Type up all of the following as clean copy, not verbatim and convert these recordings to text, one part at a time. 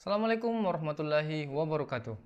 Assalamualaikum warahmatullahi wabarakatuh.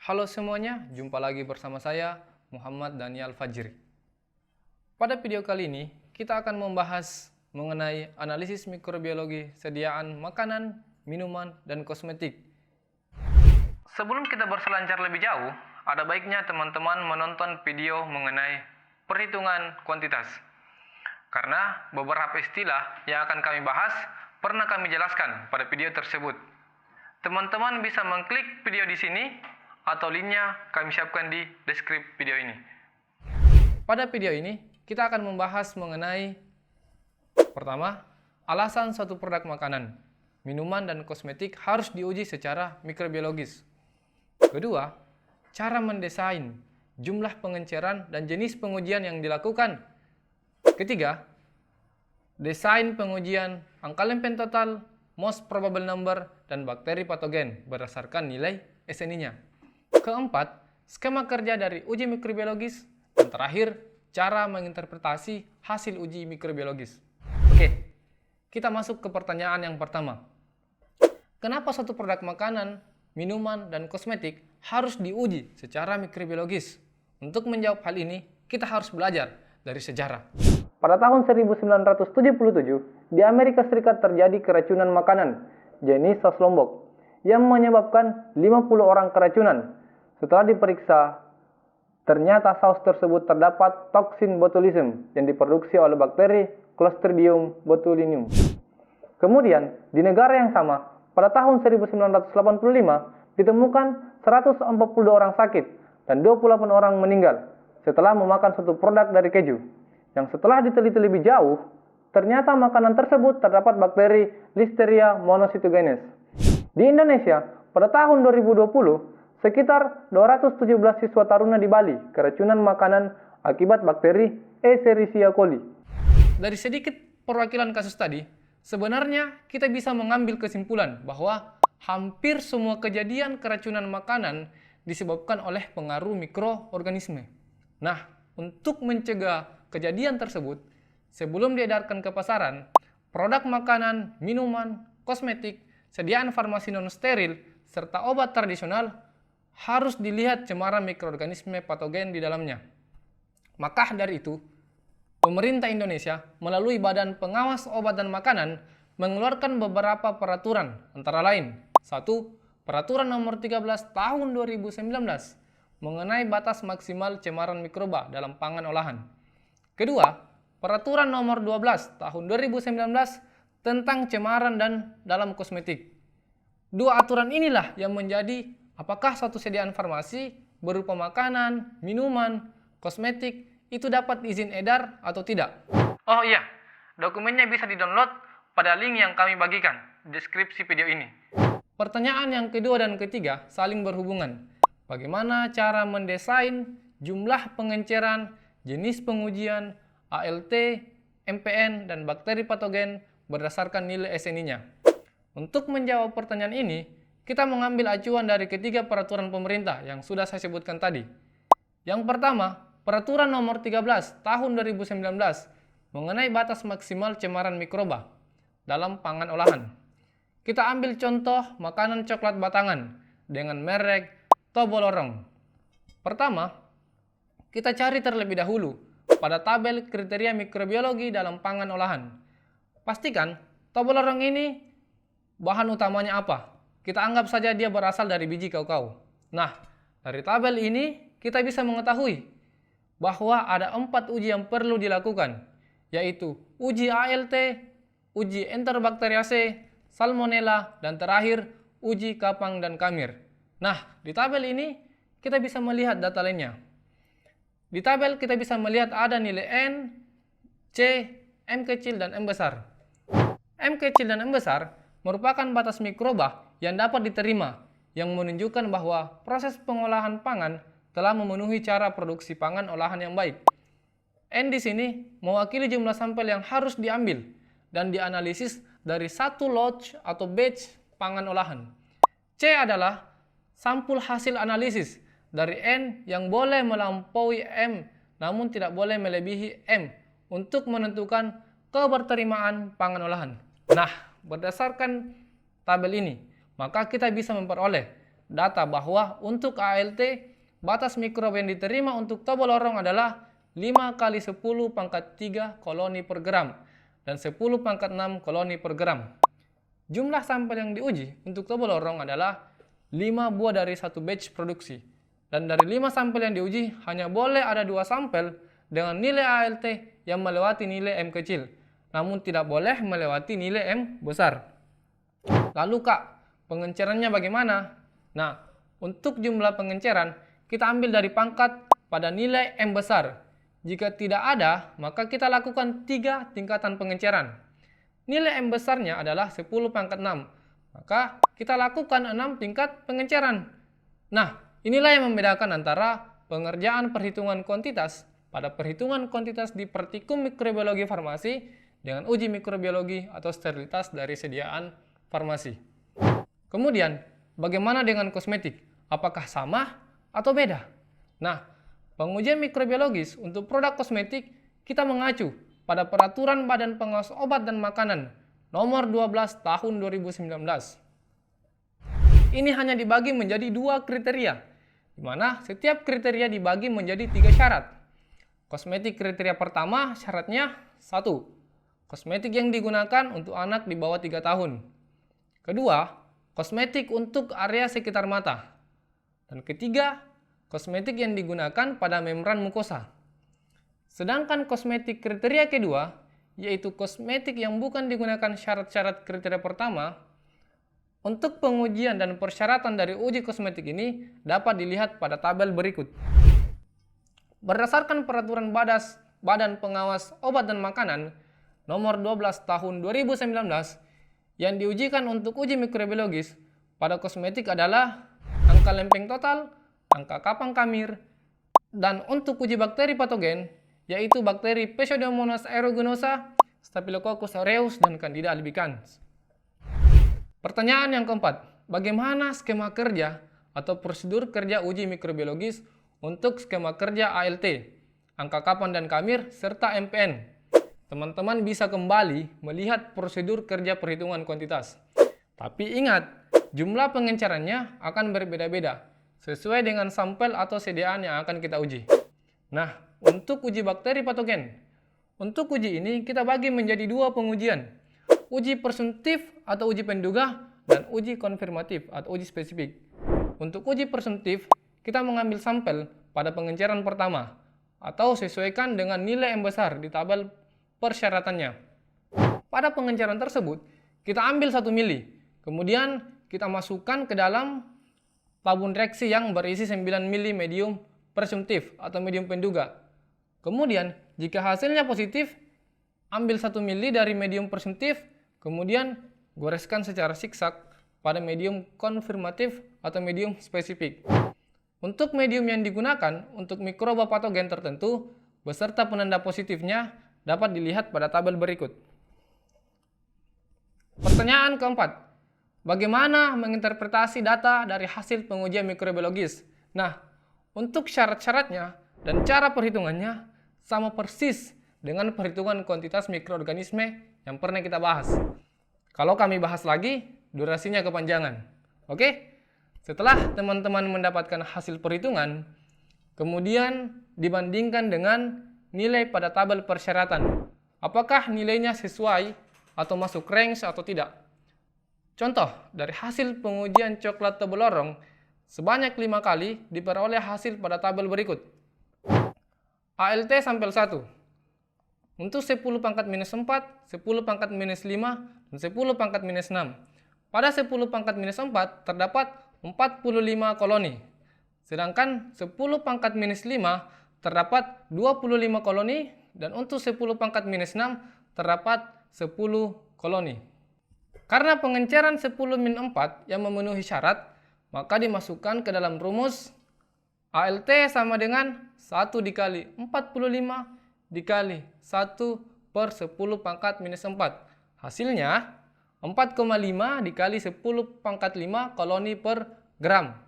Halo semuanya, jumpa lagi bersama saya Muhammad Daniel Fajri. Pada video kali ini, kita akan membahas mengenai analisis mikrobiologi sediaan makanan, minuman, dan kosmetik. Sebelum kita berselancar lebih jauh, ada baiknya teman-teman menonton video mengenai perhitungan kuantitas. Karena beberapa istilah yang akan kami bahas pernah kami jelaskan pada video tersebut. Teman-teman bisa mengklik video di sini atau linknya kami siapkan di deskripsi video ini. Pada video ini, kita akan membahas mengenai pertama, alasan suatu produk makanan, minuman, dan kosmetik harus diuji secara mikrobiologis. Kedua, cara mendesain, jumlah pengenceran, dan jenis pengujian yang dilakukan. Ketiga, desain pengujian, angka lempeng total, most probable number, dan bakteri patogen berdasarkan nilai SNI-nya. Keempat, skema kerja dari uji mikrobiologis. Dan terakhir, cara menginterpretasi hasil uji mikrobiologis. Oke, kita masuk ke pertanyaan yang pertama. Kenapa suatu produk makanan, minuman, dan kosmetik harus diuji secara mikrobiologis? Untuk menjawab hal ini, kita harus belajar dari sejarah. Pada tahun 1977, di Amerika Serikat terjadi keracunan makanan jenis saus lombok yang menyebabkan 50 orang keracunan. Setelah diperiksa, ternyata saus tersebut terdapat toksin botulism yang diproduksi oleh bakteri Clostridium botulinum. Kemudian, di negara yang sama, pada tahun 1985 ditemukan 142 orang sakit dan 28 orang meninggal setelah memakan suatu produk dari keju. Yang setelah diteliti lebih jauh, ternyata makanan tersebut terdapat bakteri Listeria monocytogenes. Di Indonesia, pada tahun 2020, sekitar 217 siswa taruna di Bali keracunan makanan akibat bakteri Escherichia coli. Dari sedikit perwakilan kasus tadi, sebenarnya kita bisa mengambil kesimpulan bahwa hampir semua kejadian keracunan makanan disebabkan oleh pengaruh mikroorganisme. Nah, untuk mencegah kejadian tersebut, sebelum diedarkan ke pasaran, produk makanan, minuman, kosmetik, sediaan farmasi non-steril, serta obat tradisional harus dilihat cemaran mikroorganisme patogen di dalamnya. Maka dari itu, pemerintah Indonesia melalui Badan Pengawas Obat dan Makanan mengeluarkan beberapa peraturan, antara lain 1. Peraturan nomor 13 tahun 2019 mengenai batas maksimal cemaran mikroba dalam pangan olahan. Kedua, Peraturan nomor 12 tahun 2019 tentang cemaran dan dalam kosmetik. Dua aturan inilah yang menjadi apakah suatu sediaan farmasi berupa makanan, minuman, kosmetik itu dapat izin edar atau tidak. Oh iya, dokumennya bisa di-download pada link yang kami bagikan di deskripsi video ini. Pertanyaan yang kedua dan ketiga saling berhubungan. Bagaimana cara mendesain jumlah pengenceran, jenis pengujian, ALT, MPN, dan bakteri patogen berdasarkan nilai SNI-nya. Untuk menjawab pertanyaan ini, kita mengambil acuan dari ketiga peraturan pemerintah yang sudah saya sebutkan tadi. Yang pertama, Peraturan nomor 13 tahun 2019 mengenai batas maksimal cemaran mikroba dalam pangan olahan. Kita ambil contoh makanan coklat batangan dengan merek Toblerone. Pertama, kita cari terlebih dahulu pada tabel kriteria mikrobiologi dalam pangan olahan. Pastikan Toblerone ini bahan utamanya apa. Kita anggap saja dia berasal dari biji kakao. Nah, dari tabel ini kita bisa mengetahui bahwa ada 4 uji yang perlu dilakukan, yaitu uji ALT, uji Enterobacteriaceae, Salmonella, dan terakhir uji kapang dan kamir. Nah, di tabel ini kita bisa melihat data lainnya. Di tabel kita bisa melihat ada nilai N, C, M kecil, dan M besar. M kecil dan M besar merupakan batas mikroba yang dapat diterima, yang menunjukkan bahwa proses pengolahan pangan telah memenuhi cara produksi pangan olahan yang baik. N di sini mewakili jumlah sampel yang harus diambil dan dianalisis dari satu lotch atau batch pangan olahan. C adalah sampul hasil analisis dari N yang boleh melampaui M namun tidak boleh melebihi M untuk menentukan keberterimaan pangan olahan. Nah, berdasarkan tabel ini, maka kita bisa memperoleh data bahwa untuk ALT, batas mikrob yang diterima untuk tobo lorong adalah 5 kali 10 pangkat 3 koloni per gram dan 10 pangkat 6 koloni per gram. Jumlah sampel yang diuji untuk tobo lorong adalah 5 buah dari satu batch produksi. Dan dari 5 sampel yang diuji, hanya boleh ada 2 sampel dengan nilai ALT yang melewati nilai M kecil, namun tidak boleh melewati nilai M besar. Lalu Kak, pengencerannya bagaimana? Nah, untuk jumlah pengenceran, kita ambil dari pangkat pada nilai M besar. Jika tidak ada, maka kita lakukan 3 tingkatan pengenceran. Nilai M besarnya adalah 10 pangkat 6, maka kita lakukan 6 tingkat pengenceran. Nah, inilah yang membedakan antara pengerjaan perhitungan kuantitas pada perhitungan kuantitas di praktikum mikrobiologi farmasi dengan uji mikrobiologi atau sterilitas dari sediaan farmasi. Kemudian, bagaimana dengan kosmetik? Apakah sama atau beda? Nah, pengujian mikrobiologis untuk produk kosmetik kita mengacu pada Peraturan Badan Pengawas Obat dan Makanan Nomor 12 Tahun 2019. Ini hanya dibagi menjadi 2 kriteria, di mana setiap kriteria dibagi menjadi 3 syarat. Kosmetik kriteria pertama syaratnya 1. Kosmetik yang digunakan untuk anak di bawah 3 tahun. Kedua, kosmetik untuk area sekitar mata. Dan ketiga, kosmetik yang digunakan pada membran mukosa. Sedangkan kosmetik kriteria kedua, yaitu kosmetik yang bukan digunakan syarat-syarat kriteria pertama, untuk pengujian dan persyaratan dari uji kosmetik ini dapat dilihat pada tabel berikut. Berdasarkan Peraturan Badan Pengawas Obat dan Makanan Nomor 12 Tahun 2019, yang diujikan untuk uji mikrobiologis pada kosmetik adalah angka lempeng total, angka kapang kamir, dan untuk uji bakteri patogen, yaitu bakteri Pseudomonas aeruginosa, Staphylococcus aureus, dan Candida albicans. Pertanyaan yang keempat, bagaimana skema kerja atau prosedur kerja uji mikrobiologis untuk skema kerja ALT, angka kapang dan kamir, serta MPN? Teman-teman bisa kembali melihat prosedur kerja perhitungan kuantitas. Tapi ingat, jumlah pengencerannya akan berbeda-beda sesuai dengan sampel atau sediaan yang akan kita uji. Nah, untuk uji bakteri patogen, untuk uji ini kita bagi menjadi 2 pengujian, uji presumptif atau uji penduga, dan uji konfirmatif atau uji spesifik. Untuk uji presumptif, kita mengambil sampel pada pengenceran pertama, atau sesuaikan dengan nilai M besar di tabel persyaratannya. Pada pengenceran tersebut, kita ambil 1 mili, kemudian kita masukkan ke dalam tabung reaksi yang berisi 9 mili medium presumptif atau medium penduga. Kemudian, jika hasilnya positif, ambil 1 mili dari medium presumptif, kemudian goreskan secara siksak pada medium konfirmatif atau medium spesifik. Untuk medium yang digunakan untuk mikroba patogen tertentu, beserta penanda positifnya dapat dilihat pada tabel berikut. Pertanyaan keempat, bagaimana menginterpretasi data dari hasil pengujian mikrobiologis? Nah, untuk syarat-syaratnya dan cara perhitungannya sama persis dengan perhitungan kuantitas mikroorganisme yang pernah kita bahas. Kalau kami bahas lagi, durasinya kepanjangan. Oke? Setelah teman-teman mendapatkan hasil perhitungan, kemudian dibandingkan dengan nilai pada tabel persyaratan. Apakah nilainya sesuai atau masuk range atau tidak? Contoh, dari hasil pengujian coklat tobo lorong, sebanyak 5 kali diperoleh hasil pada tabel berikut. ALT sampel 1 untuk 10 pangkat minus 4, 10 pangkat minus 5, dan 10 pangkat minus 6. Pada 10 pangkat minus 4 terdapat 45 koloni, sedangkan 10 pangkat minus 5 terdapat 25 koloni, dan untuk 10 pangkat minus 6 terdapat 10 koloni. Karena pengenceran 10 min 4 yang memenuhi syarat, maka dimasukkan ke dalam rumus ALT sama dengan 1 dikali 45 dikali 1 per 10 pangkat minus 4. Hasilnya 4,5 dikali 10 pangkat 5 koloni per gram.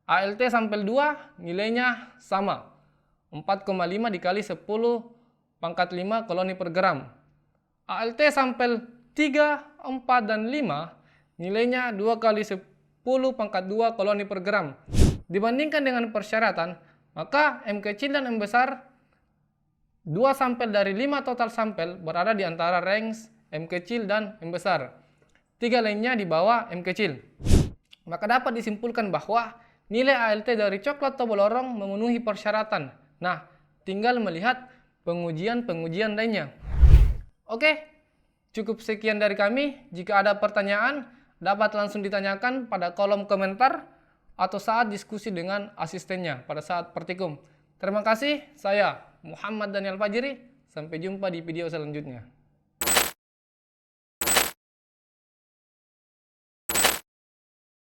ALT sampel 2 nilainya sama, 4,5 dikali 10 pangkat 5 koloni per gram. ALT sampel 3, 4, dan 5 nilainya 2 kali 10 pangkat 2 koloni per gram. Dibandingkan dengan persyaratan, maka M kecil dan M besar 2 sampel dari 5 total sampel berada di antara range M kecil dan M besar. 3 lainnya di bawah M kecil. Maka dapat disimpulkan bahwa nilai ALT dari coklat Toblerone memenuhi persyaratan. Nah, tinggal melihat pengujian-pengujian lainnya. Oke, cukup sekian dari kami. Jika ada pertanyaan, dapat langsung ditanyakan pada kolom komentar atau saat diskusi dengan asistennya pada saat praktikum. Terima kasih, saya Muhammad Danial Fajri. Sampai jumpa di video selanjutnya.